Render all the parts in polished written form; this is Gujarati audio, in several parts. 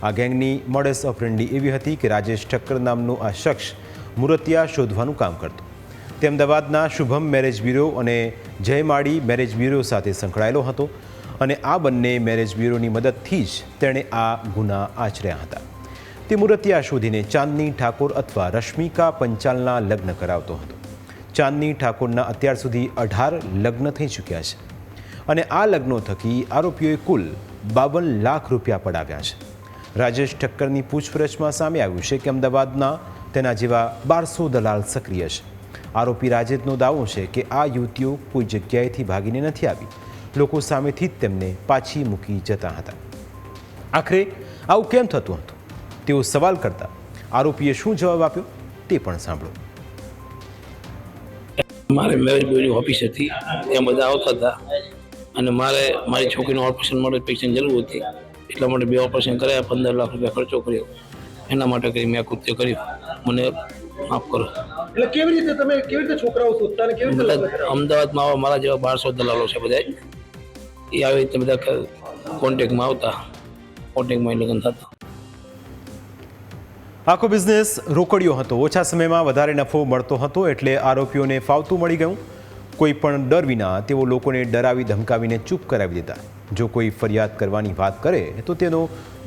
આ ગેંગની મોડસ ઓપરેન્ડી એવી હતી કે રાજેશ ઠક્કર નામનો આ શખ્સ મૂર્તિયા શોધવાનું કામ કરતો. તે અમદાવાદના શુભમ મેરેજ બ્યુરો અને જયમાળી મેરેજ બ્યુરો સાથે સંકળાયેલો હતો અને આ બંને મેરેજ બ્યુરોની મદદથી જ તેણે આ ગુના આચર્યા હતા. તે મૂર્તિયા શોધીને ચાંદની ઠાકોર અથવા રશ્મિકા પંચાલના લગ્ન કરાવતો હતો. ચાંદની ઠાકોરના અત્યાર સુધી 18 લગ્ન થઈ ચૂક્યા છે અને આ લગ્નો થકી આરોપીઓએ કુલ 52 લાખ રૂપિયા પડાવ્યા છે. રાજેશ ઠક્કરની પૂછપરછમાં સામે આવ્યું છે કે અમદાવાદના તેના જેવા 1200 દલાલ સક્રિય છે. આરોપી રાજેશનો દાવો છે કે આ યુવતીઓ કોઈ જગ્યાએથી ભાગીને નથી આવી, લોકો સામેથી જ તેમને પાછી મૂકી જતા હતા. આખરે આવું કેમ થતું હતું તેવો સવાલ કરતા આરોપીએ શું જવાબ આપ્યો તે પણ સાંભળો. મારે મેરેજ બ્યુરો ઓફિસ હતી, ત્યાં બધા આવતા હતા અને મારી છોકરીનું ઓપરેશન માટે પૈસાની જરૂર હતી, એટલા માટે 2 ઓપરેશન કર્યા, 15 લાખ રૂપિયા ખર્ચો કર્યો. એના માટે કરી મેં કૃત્ય કર્યું, મને માફ કરો. એટલે કેવી રીતે છોકરાઓ શોધતા અને કેવી રીતે અમદાવાદમાં આવા મારા જેવા 1200 દલાલો છે બધા, એ આવી રીતે બધા કોન્ટેક્ટમાં આવતા, કોન્ટેક્ટમાં લગ્ન થતા. આખો બિઝનેસ રોકડિયો હતો. ઓછા સમયમાં વધારે નફો મળતો હતો એટલે આરોપીઓને ફાવતું મળી ગયું. કોઈ પણ ડર વિના તેઓ લોકોને ડરાવી ધમકાવીને ચૂપ કરાવી દેતા. જો કોઈ ફરિયાદ કરવાની વાત કરે તો તેનો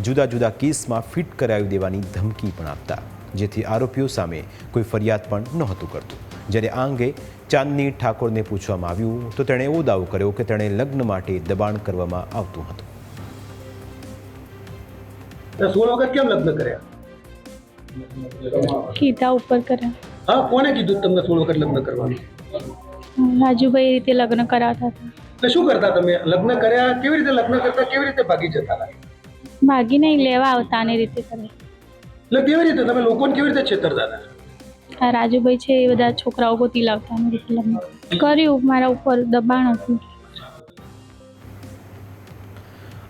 જુદા જુદા કેસમાં ફિટ કરાવી દેવાની ધમકી પણ આપતા, જેથી આરોપીઓ સામે કોઈ ફરિયાદ પણ નહોતું કરતું. જ્યારે આ અંગે ચાંદની ઠાકોરને પૂછવામાં આવ્યું તો તેણે એવો દાવો કર્યો કે તેણે લગ્ન માટે દબાણ કરવામાં આવતું હતું. 16 વખત કેમ લગ્ન કર્યા? કીધા ઉપર કર્યા. હા, કોને કીધું તમને 16 વખત લગ્ન કરવાનું? રાજુભાઈ રીતે લગ્ન કરાવતા હતા. એટલે શું કરતા તમે? લગ્ન કર્યા, કેવી રીતે લગ્ન કરતા, કેવી રીતે ભાગી જતા હતા? ભાગી નહીં, લેવા આવતા ને રીતે કરે. એટલે કેવી રીતે તમે લોકોને કેવી રીતે છેતરતા હતા? આ રાજુભાઈ છે એ બધા છોકરાઓ ગોતી લાવતા ને રીતે લગ્ન કર્યું. મારા ઉપર દબાણ હતું.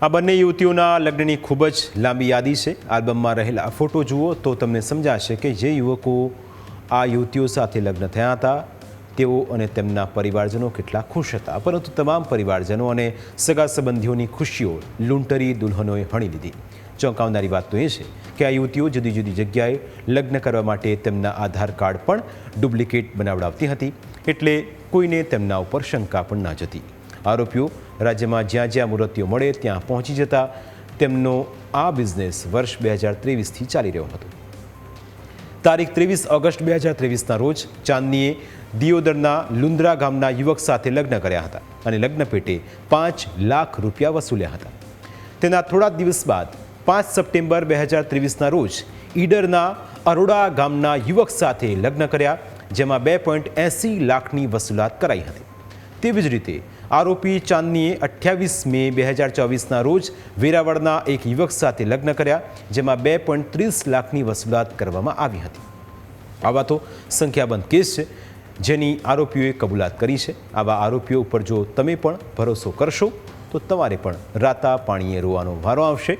આ બંને યુવતીઓના લગ્નની ખૂબ જ લાંબી યાદી છે. આલ્બમમાં રહેલા ફોટો જુઓ તો તમને સમજાશે કે જે યુવકો આ યુવતીઓ સાથે લગ્ન થયા હતા તેઓ અને તેમના પરિવારજનો કેટલા ખુશ હતા, પરંતુ તમામ પરિવારજનો અને સગા સંબંધીઓની ખુશીઓ લૂંટરી દુલ્હનોએ હણી લીધી. ચોંકાવનારી વાત તો એ છે કે આ યુવતીઓ જુદી જુદી જગ્યાએ લગ્ન કરવા માટે તેમના આધાર કાર્ડ પણ ડુપ્લિકેટ બનાવડાવતી હતી, એટલે કોઈને તેમના ઉપર શંકા પણ ન જતી. આરોપીઓ રાજ્યમાં જ્યાં જ્યાં મૂર્તિઓ મળે ત્યાં પહોંચી જતા. તેમનો આ બિઝનેસ વર્ષ 2023થી ચાલી રહ્યો હતો. તારીખ 23 ઓગસ્ટ 2023ના રોજ ચાંદનીએ દિયોદરના લુંદ્રા ગામના યુવક સાથે લગ્ન કર્યા હતા અને લગ્ન પેટે 5 લાખ રૂપિયા વસૂલ્યા હતા. તેના થોડા દિવસ બાદ 5 સપ્ટેમ્બર 2023ના રોજ ઈડરના અરોડા ગામના યુવક સાથે લગ્ન કર્યા, જેમાં 2.80 લાખની વસૂલાત કરાઈ હતી. તેવી જ રીતે આરોપી ચાંદનીએ 28 મે 2024ના રોજ વેરાવળના એક યુવક સાથે લગ્ન કર્યા, જેમાં 2.30 લાખની વસૂલાત કરવામાં આવી હતી. આવા તો સંખ્યાબંધ કેસ છે જેની આરોપીઓએ કબૂલાત કરી છે. આવા આરોપીઓ ઉપર જો તમે પણ ભરોસો કરશો તો તમારે પણ રાતા પાણીએ રોવાનો વારો આવશે.